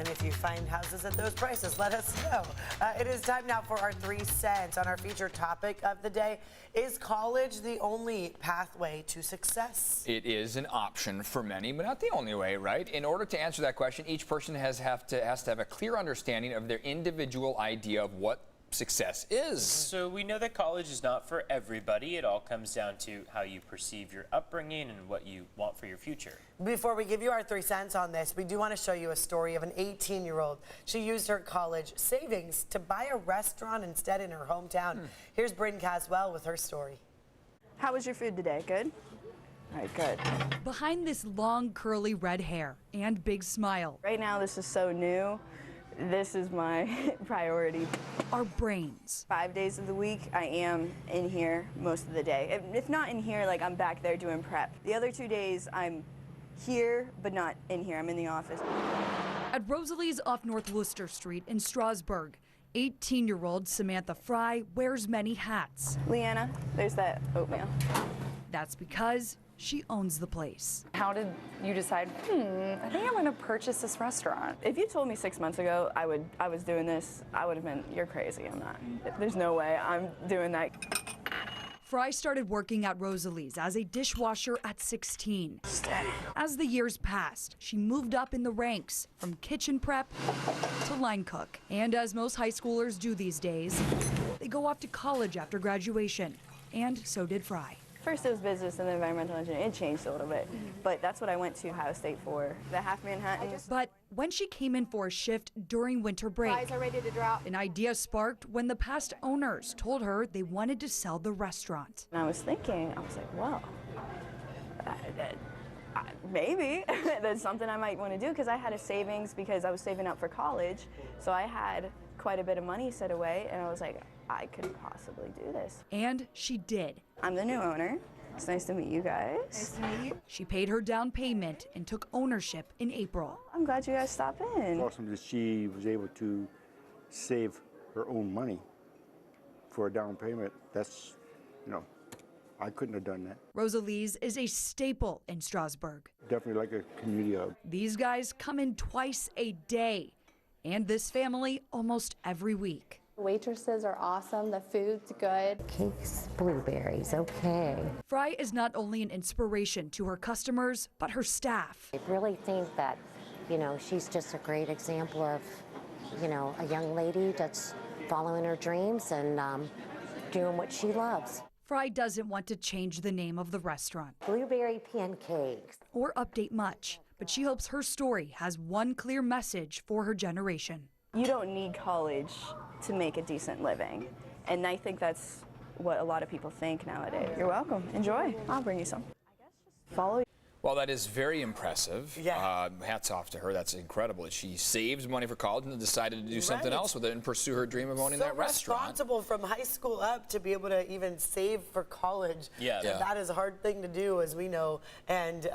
And if you find houses at those prices, let us know. It is time now for our 3 cents on our featured topic of the day. Is college the only pathway to success? It is an option for many, but not the only way, right? In order to answer that question, each person has to have a clear understanding of their individual idea of what success is. So we know that college is not for everybody. It all comes down to how you perceive your upbringing and what you want for your future. Before we give you our 3 cents on this, we do want to show you a story of an 18-year-old. She used her college savings to buy a restaurant instead in her hometown. Here's Bryn Caswell with her story. How was your food today? Good? All right, good. Behind this long, curly red hair and big smile. Right now, this is so new. This is my priority. Our brains. 5 days of the week, I am in here most of the day. If not in here, like I'm back there doing prep. The other 2 days, I'm here, but not in here. I'm in the office. At Rosalie's off North Worcester Street in Strasburg, 18-year-old Samantha Fry wears many hats. Leanna, there's that oatmeal. That's because she owns the place. How did you decide, I think I'm going to purchase this restaurant? If you told me 6 months ago I was doing this, I would have been, you're crazy, I'm not. There's no way I'm doing that. Fry started working at Rosalie's as a dishwasher at 16. As the years passed, she moved up in the ranks from kitchen prep to line cook. And as most high schoolers do these days, they go off to college after graduation. And so did Fry. First it was business and then environmental engineering. It changed a little bit, but that's what I went to Ohio State for, the half Manhattan. But when she came in for a shift during winter break, Fries are ready to drop. an idea sparked when the past owners told her they wanted to sell the restaurant. And I was thinking, I was like, well, maybe that's something I might want to do, because I had a savings because I was saving up for college, so I had quite a bit of money set away, and I was like, I could possibly do this. And she did. I'm the new owner. It's nice to meet you guys. Nice to meet you. She paid her down payment and took ownership in April. I'm glad you guys stopped in. Awesome that she was able to save her own money for a down payment. That's, I couldn't have done that. Rosalie's is a staple in Strasburg. Definitely like a community hub. These guys come in twice a day, and this family almost every week. Waitresses are awesome, the food's good. Cakes, blueberries, okay. Fry is not only an inspiration to her customers, but her staff. I really think that, she's just a great example of, a young lady that's following her dreams and doing what she loves. Fry doesn't want to change the name of the restaurant Blueberry pancakes. or update much, but she hopes her story has one clear message for her generation. You don't need college to make a decent living, and I think that's what a lot of people think nowadays. You're welcome. Enjoy. I'll bring you some. I guess just follow. Well, that is very impressive. Yeah. Hats off to her. That's incredible. She saved money for college and then decided to do something else with it and pursue her dream of owning that restaurant. Responsible from high school up to be able to even save for college. Yeah. That is a hard thing to do, as we know. And,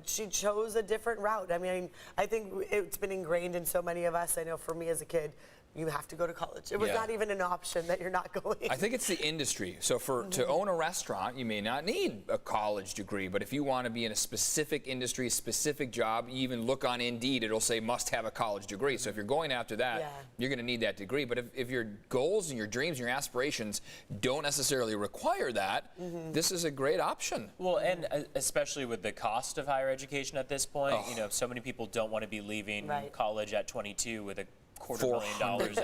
she chose a different route. I mean, I think it's been ingrained in so many of us. I know for me as a kid, you have to go to college. It was not even an option that you're not going. I think it's the industry. So to own a restaurant, you may not need a college degree, but if you want to be in a specific industry, specific job, you even look on Indeed, it'll say must have a college degree. So if you're going after that, you're going to need that degree. But if your goals and your dreams and your aspirations don't necessarily require that, this is a great option. Well, and especially with the cost of higher education at this point, so many people don't want to be leaving college at 22 with a $250,000 in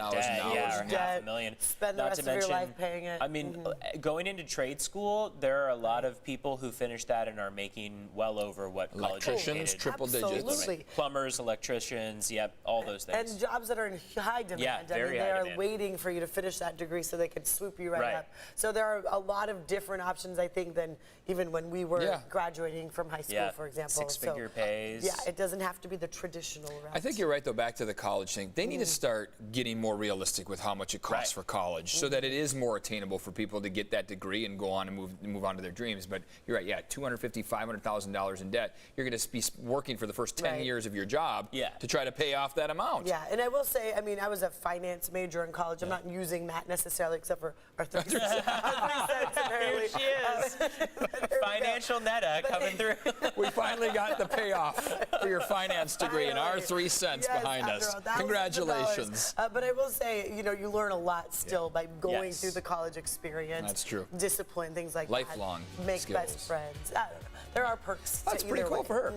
debt, or $500,000. Spend the rest of your life paying it. I mean, going into trade school, there are a lot of people who finish that and are making well over what college Electricians, triple digits. Plumbers, electricians, all those things. And jobs that are in high demand. Yeah, very they high are demand. waiting for you to finish that degree so they can swoop you right up. So there are a lot of different options, I think, than even when we were graduating from high school, for example. Six-figure pays. Yeah, it doesn't have to be the traditional route. I think you're right, though, back to the college thing. They need to start getting more realistic with how much it costs for college, so that it is more attainable for people to get that degree and go on and move on to their dreams. But you're right, yeah, $250,000, $500,000 in debt. You're going to be working for the first 10 years of your job to try to pay off that amount. Yeah, and I will say, I mean, I was a finance major in college. I'm not using that necessarily, except for our 3 cents. Here she is. Financial Neda coming through. We finally got the payoff for your finance degree and our 3 cents behind us. Congratulations. But I will say, you know, you learn a lot still by going through the college experience. That's true. Discipline, things like Lifelong that. Make skills. best friends. I don't know. There are perks. That's to pretty either cool way. for her.